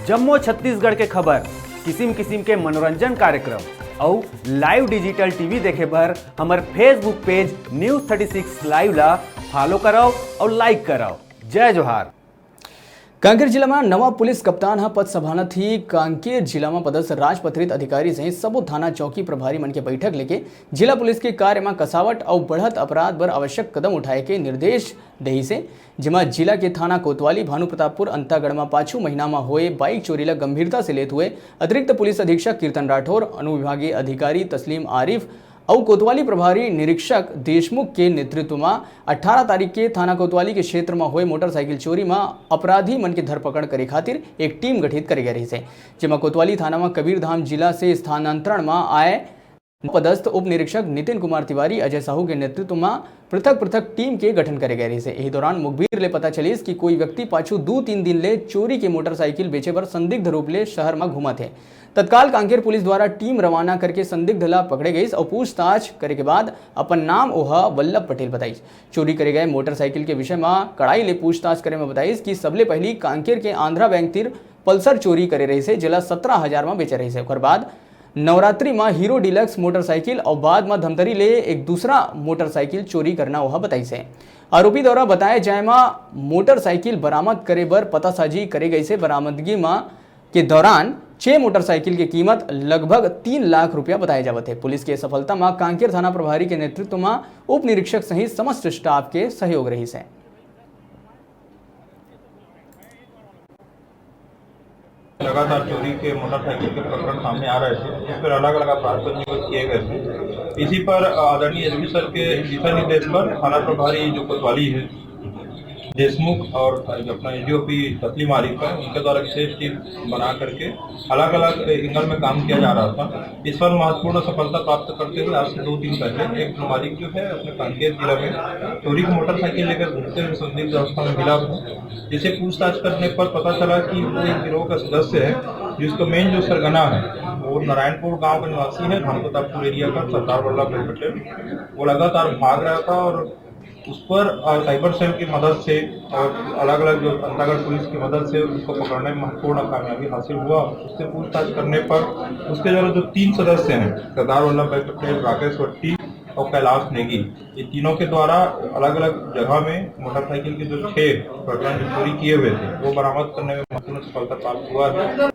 जम्मू छत्तीसगढ़ के खबर, किसिम किसिम के मनोरंजन कार्यक्रम और लाइव डिजिटल टीवी देखे बर हमार फेसबुक पेज न्यूज़ 36 लाइव ला फॉलो कराओ और लाइक कराओ। जय जोहार। कांकेर जिला में नवा पुलिस कप्तान पद संभालत ही कांकेर जिला में पदस्थ राजपत्रित अधिकारी सहित सबो थाना चौकी प्रभारी मन के बैठक लेके जिला पुलिस के कार्य में कसावट और बढ़त अपराध पर आवश्यक कदम उठाए के निर्देश दही से, जिमा जिला के थाना कोतवाली भानु प्रतापपुर अंतागढ़ में 5 महीना में हुए बाइक चोरी ला गंभीरता से लेते हुए अतिरिक्त पुलिस अधीक्षक कीर्तन राठौर, अनुविभागीय अधिकारी तस्लीम आरिफ और कोतवाली प्रभारी निरीक्षक देशमुख के नेतृत्व में 18 तारीख के थाना कोतवाली के क्षेत्र में हुए मोटरसाइकिल चोरी में अपराधी मन की धरपकड़ करे खातिर एक टीम गठित करे गई है, जिसमें कोतवाली थाना में कबीरधाम जिला से स्थानांतरण में आए पदस्थ उप निरीक्षक नितिन कुमार तिवारी, अजय साहू के नेतृत्व में पृथक पृथक टीम के गठन करे गए रही। यही दौरान मुखबिर ले पता चलिस कि कोई व्यक्ति पाछू 2-3 दिन ले चोरी के मोटरसाइकिल बेचे पर संदिग्ध रूप ले शहर में घूमा थे। तत्काल कांकेर पुलिस द्वारा टीम रवाना करके संदिग्ध ला पकड़े गई और पूछताछ करे के बाद अपन नाम ओहा वल्लभ पटेल बताई। चोरी करे गए मोटरसाइकिल के विषय में कड़ाई ले पूछताछ करे में बताई कि सबले पहली कांकेर के आंध्रा बैंक तीर पल्सर चोरी करे रही से, जिला 17,000 में बेचे रही से। और बाद नवरात्रि में हीरो डिलक्स मोटरसाइकिल और बाद में धमतरी ले एक दूसरा मोटरसाइकिल चोरी करना वह बताई से। आरोपी द्वारा बताए जाए में मोटरसाइकिल बरामद करे बर पतासाजी करे गई से। बरामदगी में के दौरान 6 मोटरसाइकिल की कीमत लगभग 3 लाख रुपया बताए जावत है। पुलिस के सफलता में कांकेर थाना प्रभारी के नेतृत्व में उप निरीक्षक सहित समस्त स्टाफ के सहयोग रही से। लगातार चोरी के मोटरसाइकिल के प्रकरण सामने आ रहे थे, इस पर अलग अलग अपराध पंजीबद्ध किए गए थे। इसी पर आदरणीय एसपी सर के दिशा निर्देश पर थाना प्रभारी जो कोतवाली है देशमुख और अपना एडीओपी तस्लीम आरिफ है, उनके द्वारा विशेष टीम बना करके अलग अलग एंगल में काम किया जा रहा था। इस पर महत्वपूर्ण सफलता प्राप्त करते हुए आज से 2 दिन पहले एक नाबालिग जो है अपने कांकेर जिला में चोरी की मोटरसाइकिल लेकर घूमते हुए संदिग्ध अवस्था में मिला था, जिसे पूछताछ करने पर पता चला कि वो एक गिरोह का सदस्य है, जिसका मेन जो सरगना है वो नारायणपुर गांव का निवासी है, भानु प्रतापपुर एरिया का सरदार वल्लभ भाई पटेल। वो लगातार भाग रहा था और उस पर साइबर सेल की मदद से और अलग अलग जो अंतागढ़ पुलिस की मदद से उसको पकड़ने में महत्वपूर्ण कामयाबी हासिल हुआ। उससे पूछताछ करने पर उसके जो 3 सदस्य हैं, सरदार वल्लभ भाई पटेल, राकेश वट्टी और कैलाश नेगी, ये तीनों के द्वारा अलग अलग जगह में मोटरसाइकिल के जो 6 प्रकरण चोरी किए हुए थे वो बरामद करने में महत्वपूर्ण सफलता प्राप्त हुआ है।